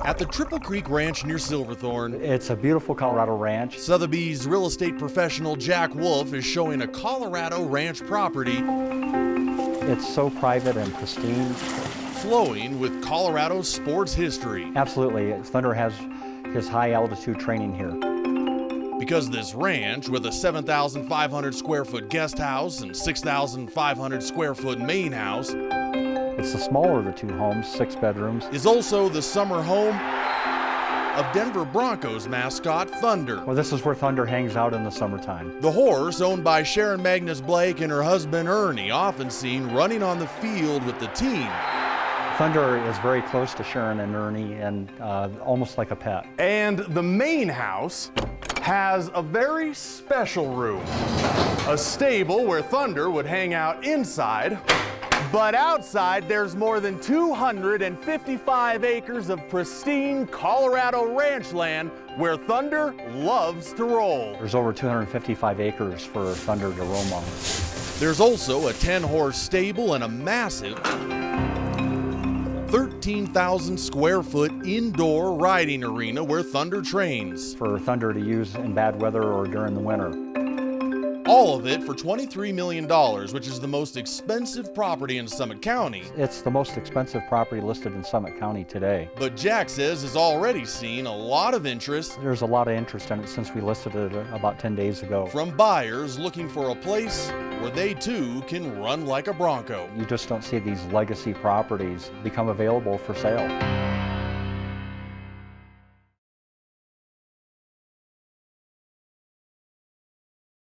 At the Triple Creek Ranch near Silverthorne, It's a beautiful Colorado ranch. Sotheby's real estate professional Jack Wolf is showing a Colorado ranch property It's so private and pristine. flowing with Colorado sports history. Absolutely. Thunder has his high altitude training here. Because this ranch, with a 7,500 square foot guest house and 6,500 square foot main house, It's the smaller of the two homes, 6 bedrooms. is also the summer home of Denver Broncos mascot Thunder. Well, this is where Thunder hangs out in the summertime. The horse, owned by Sharon Magnus Blake and her husband Ernie, often seen running on the field with the team. Thunder is very close to Sharon and Ernie and almost like a pet. And the main house has a very special room. A stable where Thunder would hang out inside. But outside, there's more than 255 acres of pristine Colorado ranch land where Thunder loves to roll. There's over 255 acres for Thunder to roam on. There's also a 10-horse stable and a massive 13,000 square foot indoor riding arena where Thunder trains. For Thunder to use in bad weather or during the winter. All of it for $23 million, which is the most expensive property in Summit County. It's the most expensive property listed in Summit County today. But Jack says has already seen a lot of interest There's a lot of interest in it since we listed it about 10 days ago. from buyers looking for a place where they too can run like a Bronco. You just don't see these legacy properties become available for sale.